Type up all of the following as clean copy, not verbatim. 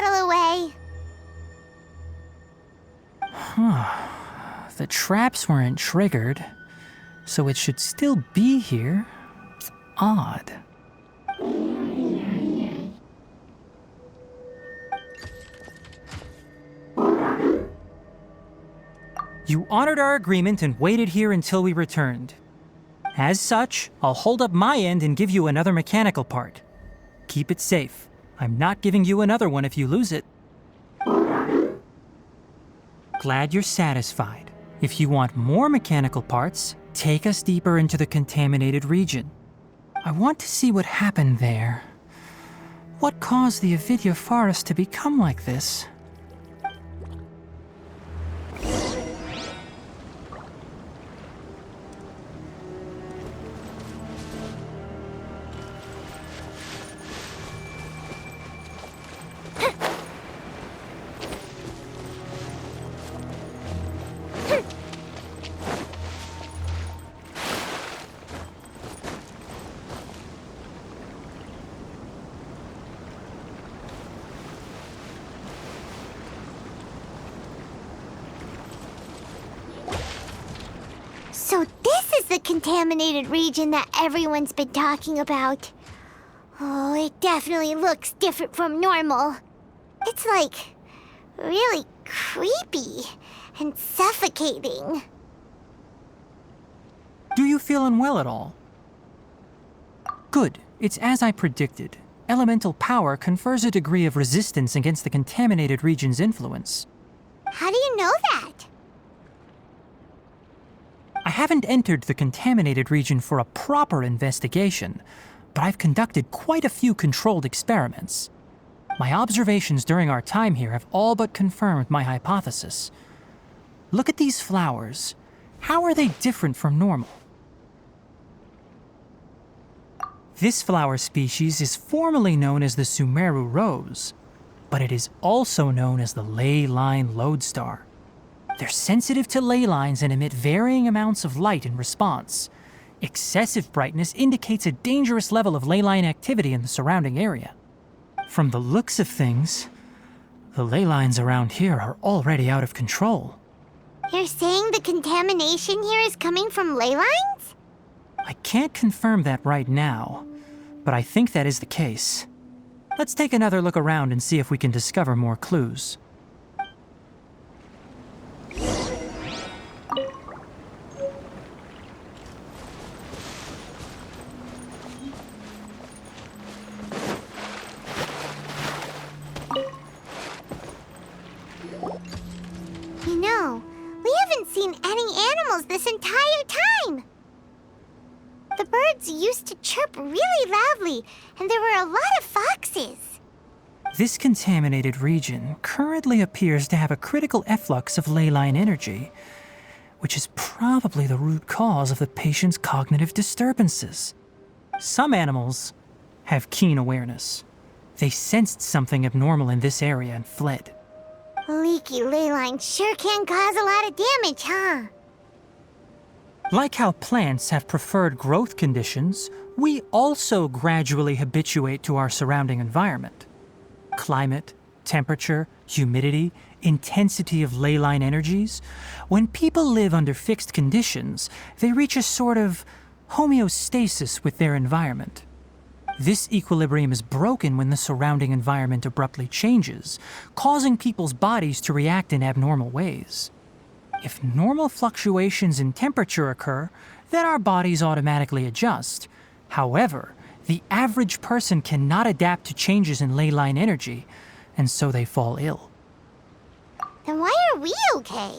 scuttle away. The traps weren't triggered, so it should still be here. Odd. You honored our agreement and waited here until we returned. As such, I'll hold up my end and give you another mechanical part. Keep it safe. I'm not giving you another one if you lose it. Glad you're satisfied. If you want more mechanical parts, take us deeper into the contaminated region. I want to see what happened there. What caused the Avidya forest to become like this? So this is the contaminated region that everyone's been talking about. Oh, it definitely looks different from normal. It's like really creepy and suffocating. Do you feel unwell at all? Good. It's as I predicted. Elemental power confers a degree of resistance against the contaminated region's influence. How do you know that? I haven't entered the contaminated region for a proper investigation, but I've conducted quite a few controlled experiments. My observations during our time here have all but confirmed my hypothesis. Look at these flowers. How are they different from normal? This flower species is formally known as the Sumeru rose, but it is also known as the ley line lodestar. They're sensitive to ley lines and emit varying amounts of light in response. Excessive brightness indicates a dangerous level of ley line activity in the surrounding area. From the looks of things, the ley lines around here are already out of control. You're saying the contamination here is coming from ley lines? I can't confirm that right now, but I think that is the case. Let's take another look around and see if we can discover more clues. You know, we haven't seen any animals this entire time. The birds used to chirp really loudly, and there were a lot of foxes. This contaminated region currently appears to have a critical efflux of ley line energy, which is probably the root cause of the patient's cognitive disturbances. Some animals have keen awareness. They sensed something abnormal in this area and fled. Leaky ley lines sure can cause a lot of damage, huh? Like how plants have preferred growth conditions, we also gradually habituate to our surrounding environment. Climate, temperature, humidity, intensity of ley line energies. When people live under fixed conditions, they reach a sort of homeostasis with their environment. This equilibrium is broken when the surrounding environment abruptly changes, causing people's bodies to react in abnormal ways. If normal fluctuations in temperature occur, then our bodies automatically adjust. However, the average person cannot adapt to changes in ley line energy, and so they fall ill. Then why are we okay?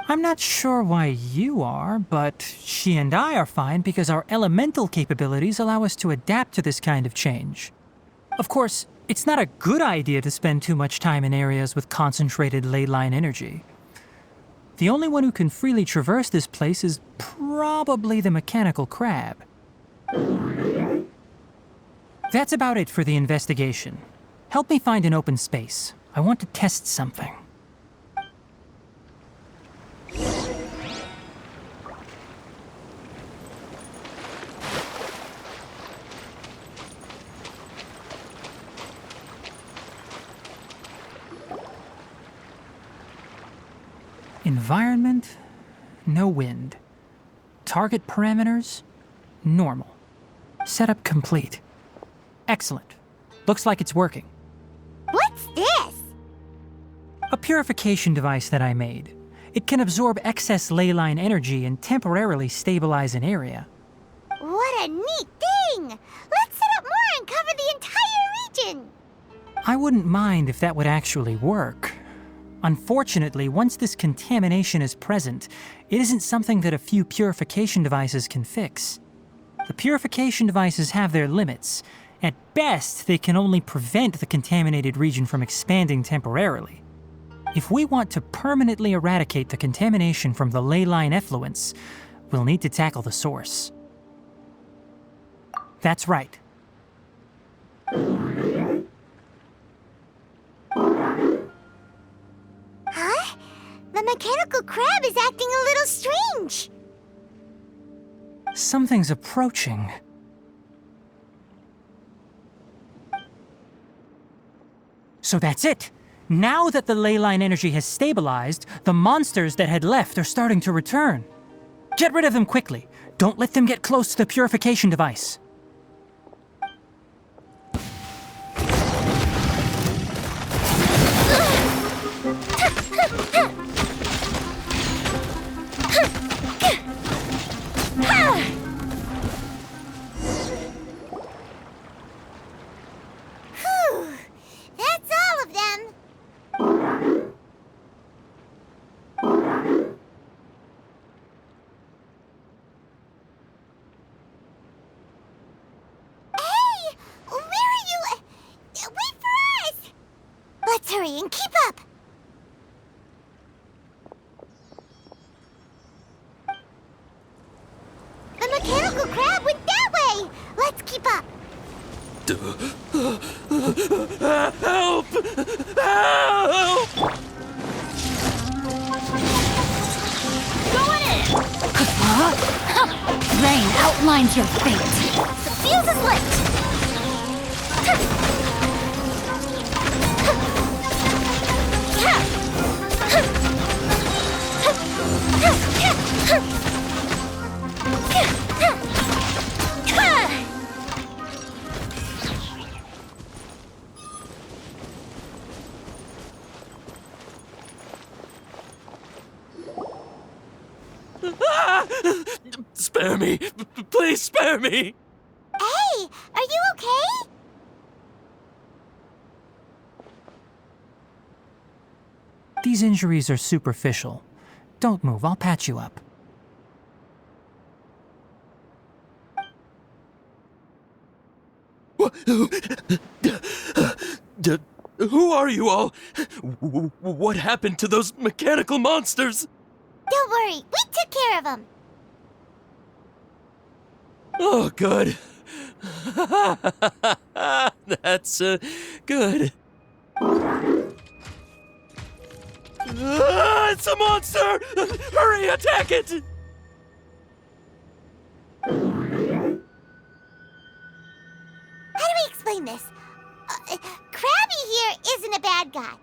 I'm not sure why you are, but she and I are fine because our elemental capabilities allow us to adapt to this kind of change. Of course, it's not a good idea to spend too much time in areas with concentrated ley line energy. The only one who can freely traverse this place is probably the mechanical crab. That's about it for the investigation. Help me find an open space. I want to test something. Environment, no wind. Target parameters, normal. Setup complete. Excellent. Looks like it's working. What's this? A purification device that I made. It can absorb excess ley line energy and temporarily stabilize an area. What a neat thing! Let's set up more and cover the entire region! I wouldn't mind if that would actually work. Unfortunately, once this contamination is present, it isn't something that a few purification devices can fix. The purification devices have their limits. At best, they can only prevent the contaminated region from expanding temporarily. If we want to permanently eradicate the contamination from the ley line effluents, we'll need to tackle the source. That's right. Huh? The mechanical crab is acting a little strange. Something's approaching. So that's it. Now that the ley line energy has stabilized, the monsters that had left are starting to return. Get rid of them quickly. Don't let them get close to the purification device. Whew. That's all of them. Hey! Where are you? Wait for us! Let's hurry and keep up! The mechanical crab went that way! Let's keep up! Help! Help! Going in! Rain outlines your fate. The fuse is lit! Spare me! Please spare me! Hey, are you okay? These injuries are superficial. Don't move, I'll patch you up. Who are you all? What happened to those mechanical monsters? Don't worry, we took care of them. Oh, good. That's good. It's a monster! Hurry, attack it! How do we explain this? Krabby here isn't a bad guy.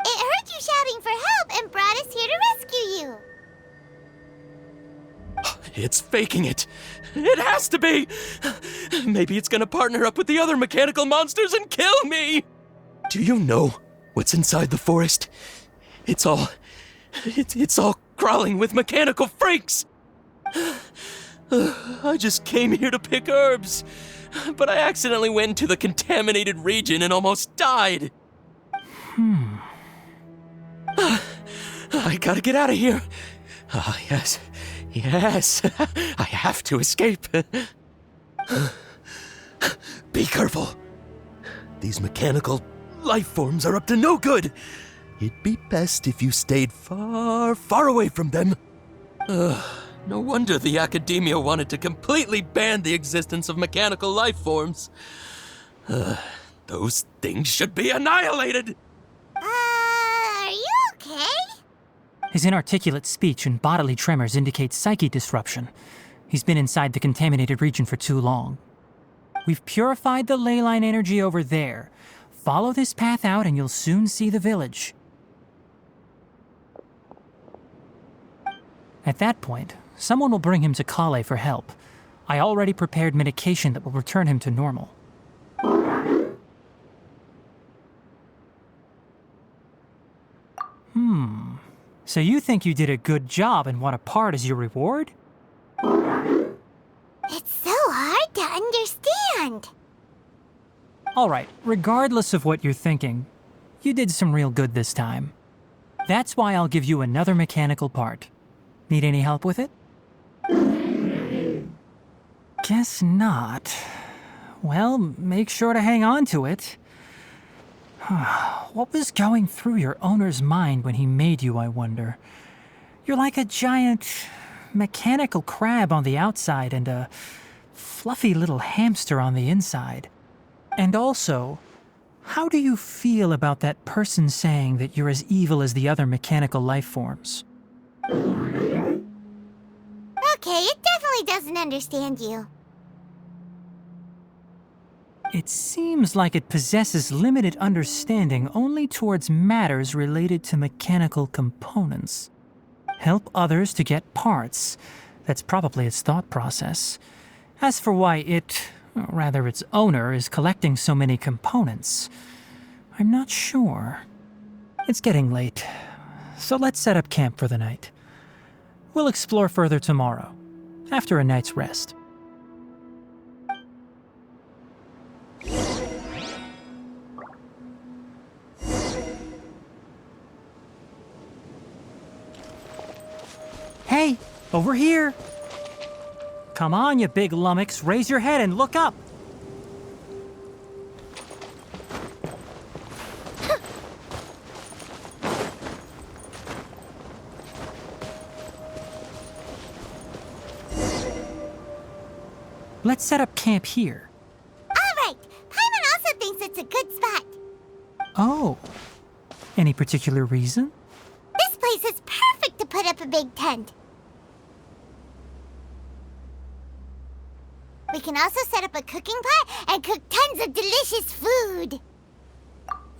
It heard you shouting for help and brought us here to rescue you. It's faking it. It has to be. Maybe it's gonna partner up with the other mechanical monsters and kill me. Do you know what's inside the forest? It's all crawling with mechanical freaks. I just came here to pick herbs, but I accidentally went into the contaminated region and almost died. I gotta get out of here. Ah, yes. Yes, I have to escape. Be careful. These mechanical life forms are up to no good. It'd be best if you stayed far, far away from them. No wonder the academia wanted to completely ban the existence of mechanical life forms. Those things should be annihilated. Are you okay? His inarticulate speech and bodily tremors indicate psyche disruption. He's been inside the contaminated region for too long. We've purified the ley line energy over there. Follow this path out and you'll soon see the village. At that point, someone will bring him to Kale for help. I already prepared medication that will return him to normal. So you think you did a good job and want a part as your reward? It's so hard to understand. Alright, regardless of what you're thinking, you did some real good this time. That's why I'll give you another mechanical part. Need any help with it? Guess not. Well, make sure to hang on to it. What was going through your owner's mind when he made you, I wonder? You're like a giant mechanical crab on the outside and a fluffy little hamster on the inside. And also, how do you feel about that person saying that you're as evil as the other mechanical life forms? Okay, it definitely doesn't understand you. It seems like it possesses limited understanding only towards matters related to mechanical components. Help others to get parts. That's probably its thought process. As for why it, or rather its owner, is collecting so many components, I'm not sure. It's getting late, so let's set up camp for the night. We'll explore further tomorrow, after a night's rest. Hey, over here! Come on, you big lummox, raise your head and look up! Let's set up camp here. All right, Paimon also thinks it's a good spot. Oh, any particular reason? This place is perfect to put up a big tent. We can also set up a cooking pot and cook tons of delicious food.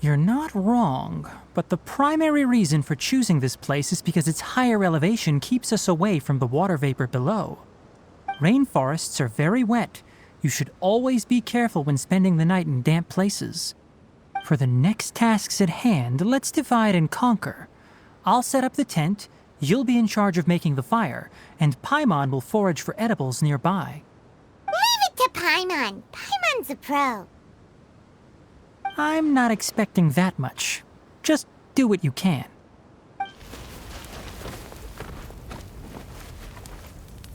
You're not wrong, but the primary reason for choosing this place is because its higher elevation keeps us away from the water vapor below. Rainforests are very wet. You should always be careful when spending the night in damp places. For the next tasks at hand, let's divide and conquer. I'll set up the tent, you'll be in charge of making the fire, and Paimon will forage for edibles nearby. Leave it to Paimon. Paimon's a pro. I'm not expecting that much. Just do what you can.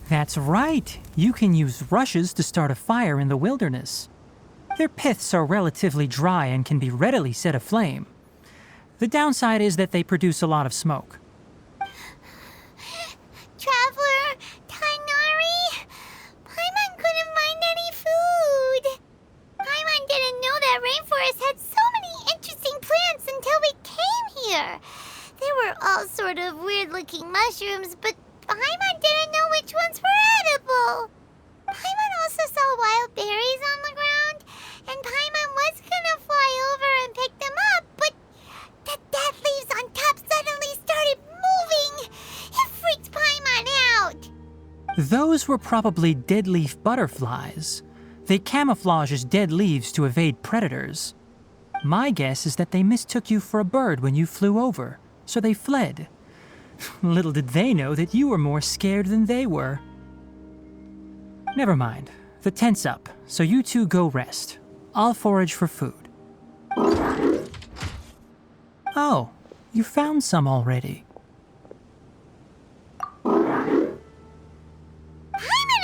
That's right. You can use rushes to start a fire in the wilderness. Their piths are relatively dry and can be readily set aflame. The downside is that they produce a lot of smoke. Traveler, Tighnary, Paimon couldn't find any food. Paimon didn't know that rainforest had so many interesting plants until we came here. They were all sort of weird-looking mushrooms, but Paimon didn't know which ones were edible. Paimon also saw wild berries on the ground, and Paimon was gonna fly over and pick them up, but the dead leaves on top suddenly started moving. It freaked Paimon out. Those were probably dead leaf butterflies. They camouflage as dead leaves to evade predators. My guess is that they mistook you for a bird when you flew over, so they fled. Little did they know that you were more scared than they were. Never mind. The tent's up, so you two go rest. I'll forage for food. Oh, you found some already. Paimon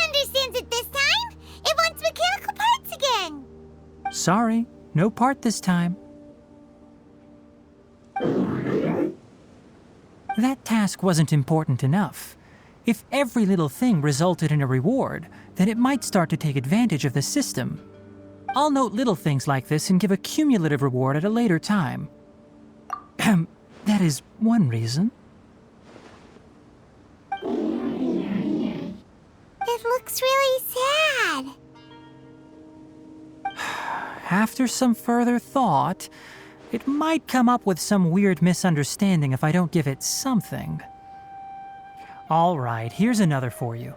understands it this time. It wants mechanical parts again. Sorry, no part this time. That task wasn't important enough. If every little thing resulted in a reward, then it might start to take advantage of the system. I'll note little things like this and give a cumulative reward at a later time. That is one reason. It looks really sad. After some further thought, it might come up with some weird misunderstanding if I don't give it something. All right, here's another for you.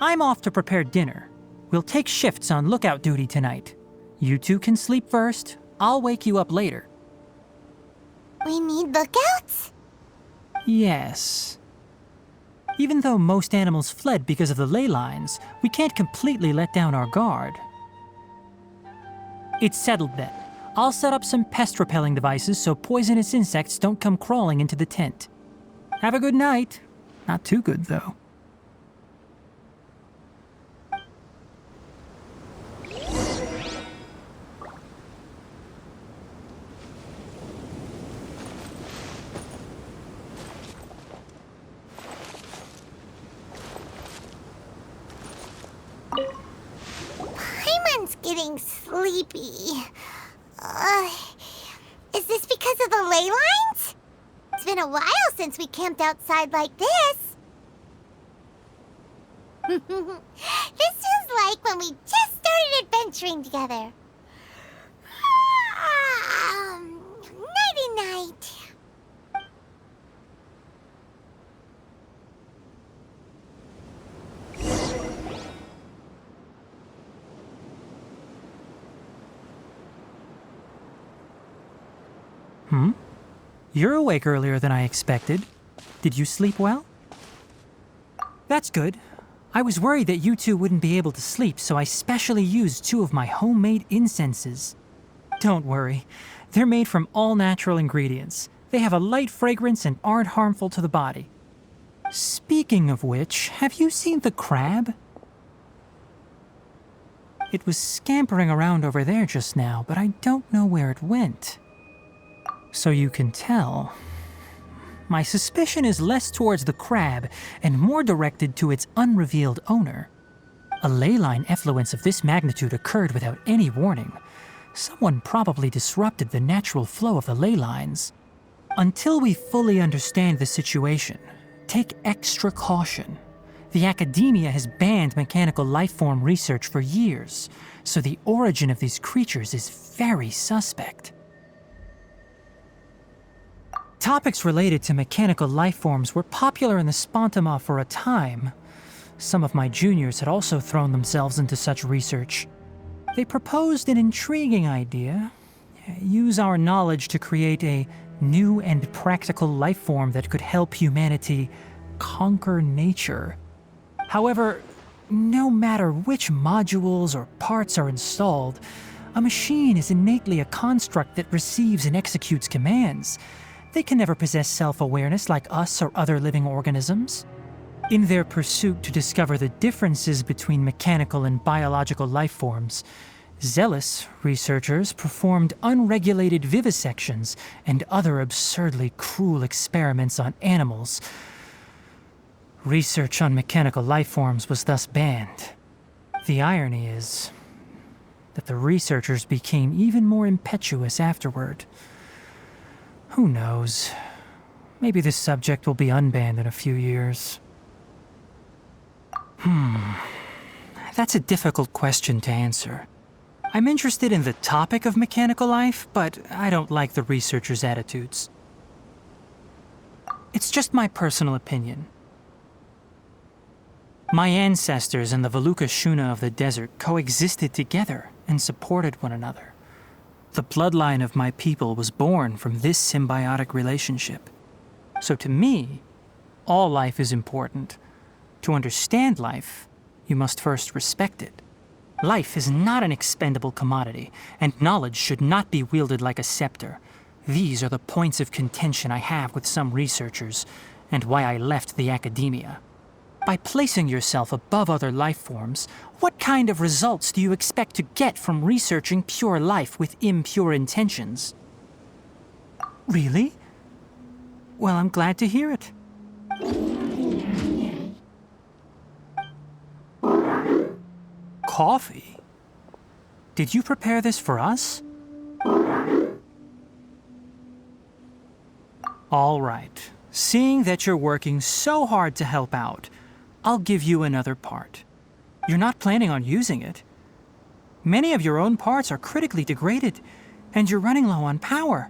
I'm off to prepare dinner. We'll take shifts on lookout duty tonight. You two can sleep first. I'll wake you up later. We need lookouts? Yes. Even though most animals fled because of the ley lines, we can't completely let down our guard. It's settled then. I'll set up some pest-repelling devices so poisonous insects don't come crawling into the tent. Have a good night. Not too good, though. Paimon's getting sleepy. Is this because of the ley lines? It's been a while since we camped outside like this. This feels like when we just started adventuring together. Nighty-night. You're awake earlier than I expected. Did you sleep well? That's good. I was worried that you two wouldn't be able to sleep, so I specially used 2 of my homemade incenses. Don't worry. They're made from all natural ingredients. They have a light fragrance and aren't harmful to the body. Speaking of which, have you seen the crab? It was scampering around over there just now, but I don't know where it went. So you can tell. My suspicion is less towards the crab and more directed to its unrevealed owner. A ley line effluence of this magnitude occurred without any warning. Someone probably disrupted the natural flow of the ley lines. Until we fully understand the situation, take extra caution. The academia has banned mechanical lifeform research for years, so the origin of these creatures is very suspect. Topics related to mechanical lifeforms were popular in the Spontama for a time. Some of my juniors had also thrown themselves into such research. They proposed an intriguing idea. Use our knowledge to create a new and practical lifeform that could help humanity conquer nature. However, no matter which modules or parts are installed, a machine is innately a construct that receives and executes commands. They can never possess self-awareness like us or other living organisms. In their pursuit to discover the differences between mechanical and biological lifeforms, zealous researchers performed unregulated vivisections and other absurdly cruel experiments on animals. Research on mechanical lifeforms was thus banned. The irony is that the researchers became even more impetuous afterward. Who knows? Maybe this subject will be unbanned in a few years. That's a difficult question to answer. I'm interested in the topic of mechanical life, but I don't like the researchers' attitudes. It's just my personal opinion. My ancestors and the Valuka Shuna of the desert coexisted together and supported one another. The bloodline of my people was born from this symbiotic relationship. So to me, all life is important. To understand life, you must first respect it. Life is not an expendable commodity, and knowledge should not be wielded like a scepter. These are the points of contention I have with some researchers, and why I left the academia. By placing yourself above other life forms, what kind of results do you expect to get from researching pure life with impure intentions? Really? Well, I'm glad to hear it. Coffee? Did you prepare this for us? All right. Seeing that you're working so hard to help out, I'll give you another part. You're not planning on using it. Many of your own parts are critically degraded, and you're running low on power.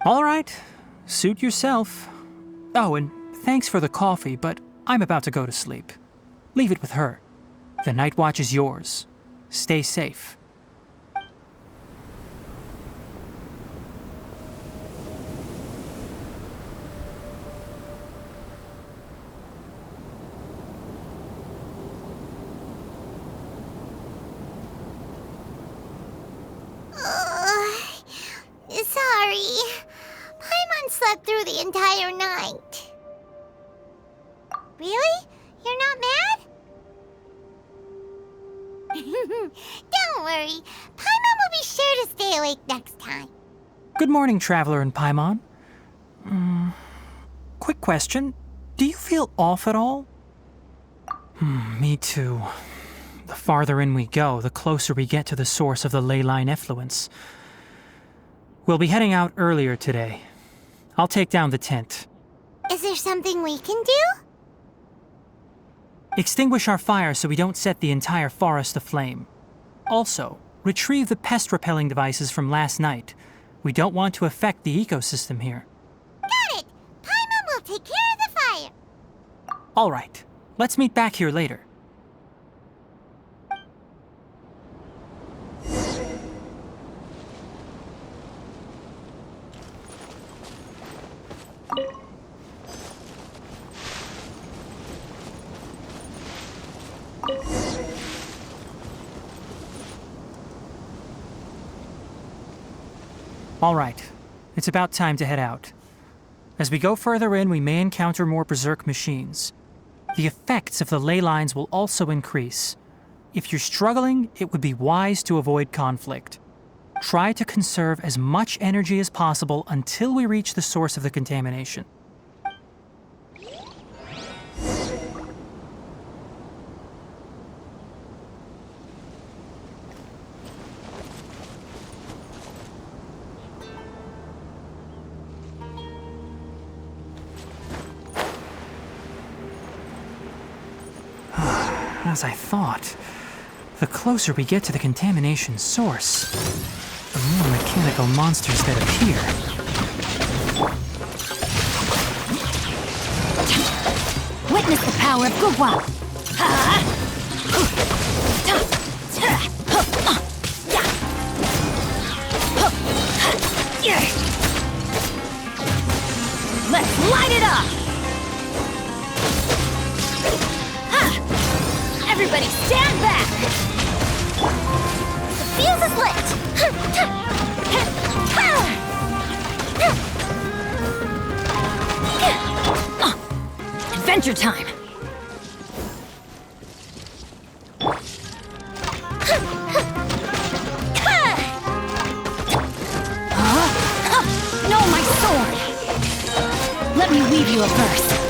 All right, suit yourself. Oh, and thanks for the coffee, but I'm about to go to sleep. Leave it with her. The night watch is yours. Stay safe. Sorry. Paimon slept through the entire night. Really? You're not mad? Don't worry. Paimon will be sure to stay awake next time. Good morning, Traveler and Paimon. Quick question. Do you feel off at all? Me too. The farther in we go, the closer we get to the source of the ley line effluence. We'll be heading out earlier today. I'll take down the tent. Is there something we can do? Extinguish our fire so we don't set the entire forest aflame. Also, retrieve the pest-repelling devices from last night. We don't want to affect the ecosystem here. Got it! Paimon will take care of the fire. All right, let's meet back here later. All right, it's about time to head out. As we go further in, we may encounter more berserk machines. The effects of the ley lines will also increase. If you're struggling, it would be wise to avoid conflict. Try to conserve as much energy as possible until we reach the source of the contamination. As I thought, the closer we get to the contamination source, the more mechanical monsters that appear. Witness the power of Gugwa! Let's light it up! Everybody stand back! The fuse is lit! Adventure time! No, my sword! Let me weave you a verse.